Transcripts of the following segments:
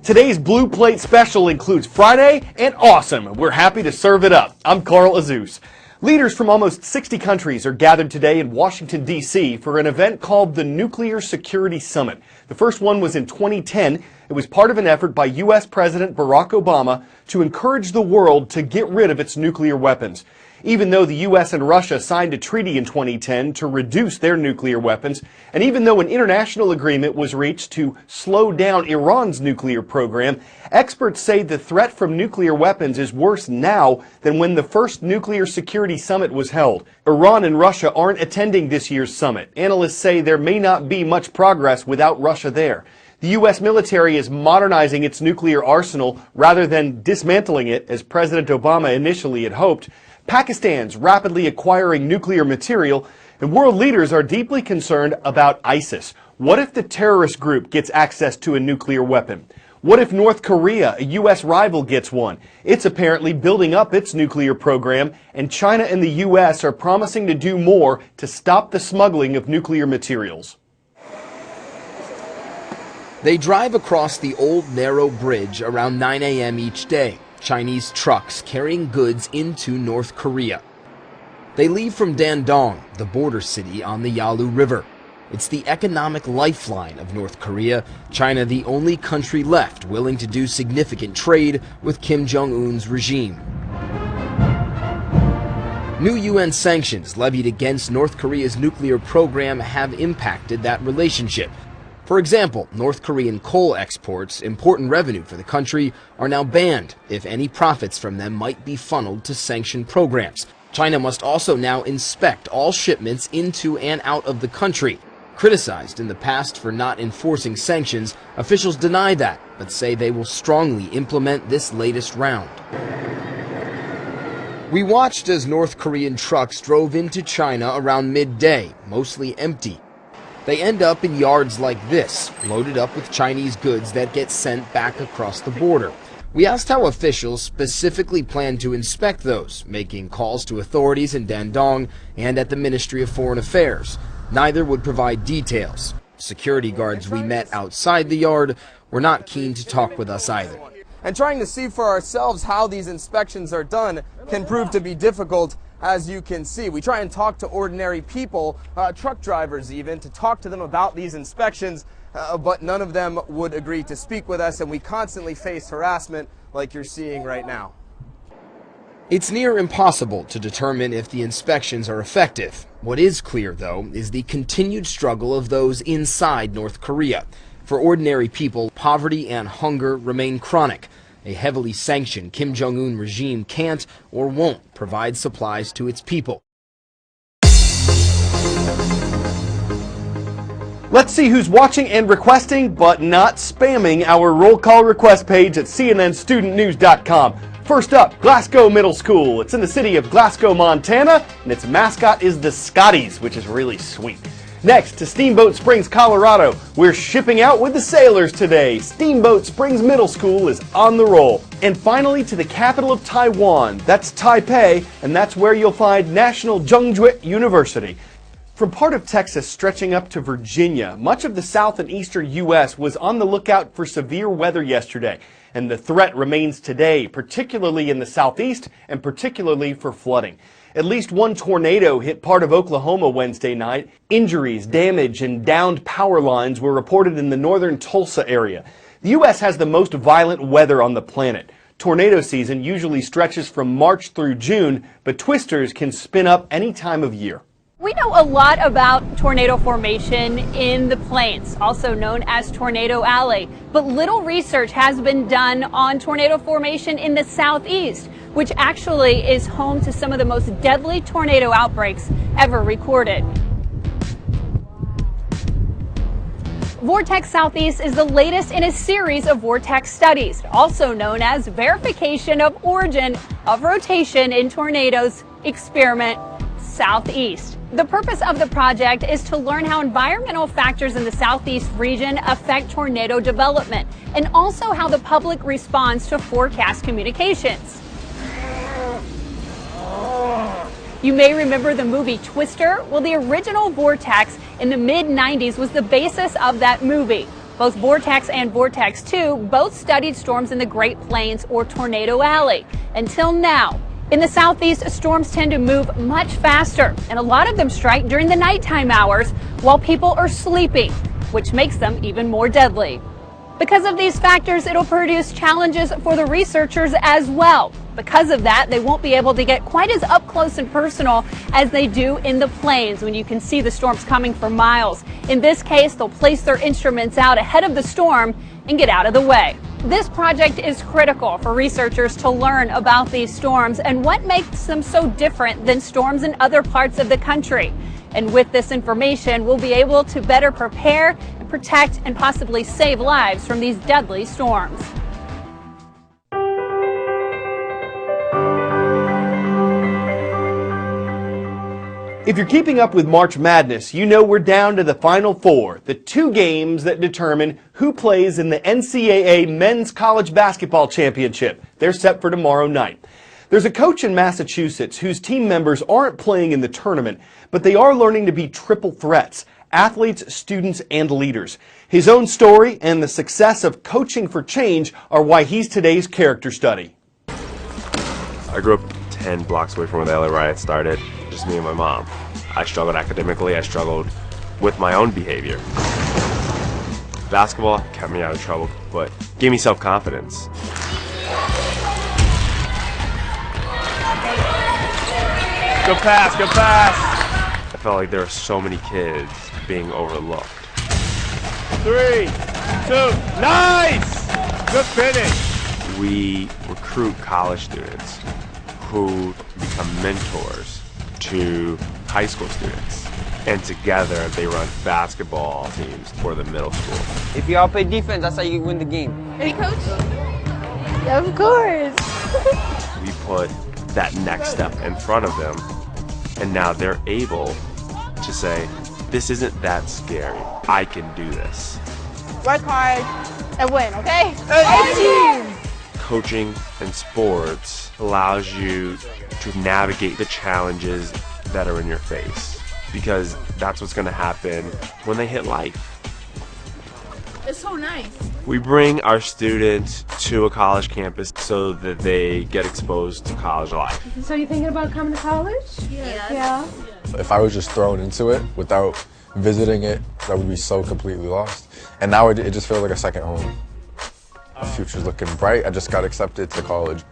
Today's Blue Plate special includes Friday and awesome. We're happy to serve it up. I'm Carl Azus. Leaders from almost 60 countries are gathered today in Washington, D.C. for an event called the Nuclear Security Summit. The first one was in 2010. It was part of an effort by U.S. President Barack Obama to encourage the world to get rid of its nuclear weapons. Even though the U.S. and Russia signed a treaty in 2010 to reduce their nuclear weapons, and even though an international agreement was reached to slow down Iran's nuclear program, experts say the threat from nuclear weapons is worse now than when the first nuclear security summit was held. Iran and Russia aren't attending this year's summit. Analysts say there may not be much progress without Russia there. The U.S. military is modernizing its nuclear arsenal rather than dismantling it, as President Obama initially had hoped. Pakistan's rapidly acquiring nuclear material, and world leaders are deeply concerned about ISIS. What if the terrorist group gets access to a nuclear weapon? What if North Korea, a U.S. rival, gets one? It's apparently building up its nuclear program, and China and the U.S. are promising to do more to stop the smuggling of nuclear materials. They drive across the old narrow bridge around 9 a.m. each day. Chinese trucks carrying goods into North Korea. They leave from Dandong, the border city on the Yalu River. It's the economic lifeline of North Korea, China the only country left willing to do significant trade with Kim Jong-un's regime. New UN sanctions levied against North Korea's nuclear program have impacted that relationship. For example, North Korean coal exports, important revenue for the country, are now banned if any profits from them might be funneled to sanctioned programs. China must also now inspect all shipments into and out of the country. Criticized in the past for not enforcing sanctions, officials deny that, but say they will strongly implement this latest round. We watched as North Korean trucks drove into China around midday, mostly empty. They end up in yards like this, loaded up with Chinese goods that get sent back across the border. We asked how officials specifically plan to inspect those, making calls to authorities in Dandong and at the Ministry of Foreign Affairs. Neither would provide details. Security guards we met outside the yard were not keen to talk with us either. And trying to see for ourselves how these inspections are done can prove to be difficult. As you can see, we try and talk to ordinary people, truck drivers even, to talk to them about these inspections, but none of them would agree to speak with us, and we constantly face harassment like you're seeing right now. It's near impossible to determine if the inspections are effective. What is clear, though, is the continued struggle of those inside North Korea. For ordinary people, poverty and hunger remain chronic. A heavily sanctioned Kim Jong-un regime can't or won't provide supplies to its people. Let's see who's watching and requesting, but not spamming our roll call request page at cnnstudentnews.com. First up, Glasgow Middle School. It's in the city of Glasgow, Montana, and its mascot is the Scotties, which is really sweet. Next, to Steamboat Springs, Colorado. We're shipping out with the sailors today. Steamboat Springs Middle School is on the roll. And finally, to the capital of Taiwan. That's Taipei, and that's where you'll find National Zhengzhou University. From part of Texas stretching up to Virginia, much of the south and eastern U.S. was on the lookout for severe weather yesterday. And the threat remains today, particularly in the southeast and particularly for flooding. At least one tornado hit part of Oklahoma Wednesday night. Injuries, damage, and downed power lines were reported in the northern Tulsa area. The U.S. has the most violent weather on the planet. Tornado season usually stretches from March through June, but twisters can spin up any time of year. We know a lot about tornado formation in the plains, also known as Tornado Alley, but little research has been done on tornado formation in the southeast, which actually is home to some of the most deadly tornado outbreaks ever recorded. Vortex Southeast is the latest in a series of vortex studies, also known as Verification of Origin of Rotation in Tornadoes Experiment Southeast. The purpose of the project is to learn how environmental factors in the southeast region affect tornado development, and also how the public responds to forecast communications. You may remember the movie Twister. Well, the original Vortex in the mid-90s was the basis of that movie. Both Vortex and Vortex 2 both studied storms in the Great Plains or Tornado Alley. Until now, in the southeast, storms tend to move much faster, and a lot of them strike during the nighttime hours while people are sleeping, which makes them even more deadly. Because of these factors, it'll produce challenges for the researchers as well. Because of that, they won't be able to get quite as up close and personal as they do in the plains when you can see the storms coming for miles. In this case, they'll place their instruments out ahead of the storm and get out of the way. This project is critical for researchers to learn about these storms and what makes them so different than storms in other parts of the country. And with this information, we'll be able to better prepare, protect, and possibly save lives from these deadly storms. If you're keeping up with March Madness, you know we're down to the Final Four, the two games that determine who plays in the NCAA Men's College Basketball Championship. They're set for tomorrow night. There's a coach in Massachusetts whose team members aren't playing in the tournament, but they are learning to be triple threats: athletes, students, and leaders. His own story and the success of coaching for change are why he's today's character study. I grew up 10 blocks away from where the LA riots started, just me and my mom. I struggled academically, I struggled with my own behavior. Basketball kept me out of trouble, but gave me self-confidence. Good pass, good pass. I felt like there were so many kids being overlooked. 3, 2, nice! Good finish. We recruit college students who become mentors to high school students. And together they run basketball teams for the middle school. If you all play defense, that's how you win the game. Hey, coach? Of course. We put that next step in front of them, and now they're able to say, this isn't that scary. I can do this. Work hard and win, okay? Hey, Coaching in sports allows you to navigate the challenges that are in your face, because that's what's going to happen when they hit life. it's so nice. We bring our students to a college campus so that they get exposed to college life. So you thinking about coming to college? Yes. Yeah. If I was just thrown into it without visiting it, I would be so completely lost. And now it just feels like a second home. The future's looking bright. I just got accepted to college.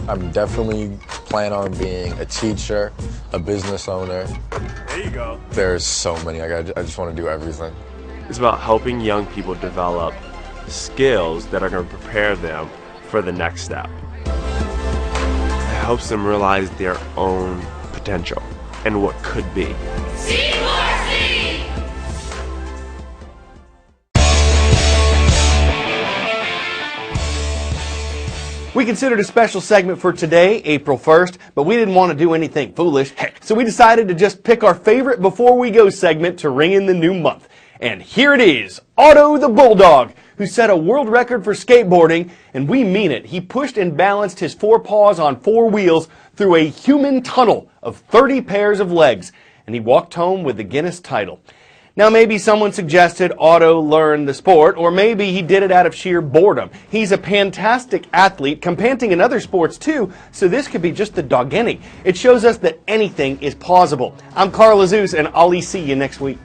I'm definitely planning on being a teacher, a business owner. There you go. There's so many. I just want to do everything. It's about helping young people develop skills that are going to prepare them for the next step. It helps them realize their own potential and what could be. We considered a special segment for today, April 1st, but we didn't want to do anything foolish. Heck, so we decided to just pick our favorite Before We Go segment to ring in the new month. And here it is, Otto the Bulldog, who set a world record for skateboarding, and we mean it. He pushed and balanced his forepaws on 4 wheels through a human tunnel of 30 pairs of legs, and he walked home with the Guinness title. Now maybe someone suggested Otto learn the sport, or maybe he did it out of sheer boredom. He's a fantastic athlete, competing in other sports too, so this could be just the doggenie. It shows us that anything is plausible. I'm Carl Azuz, and I'll see you next week.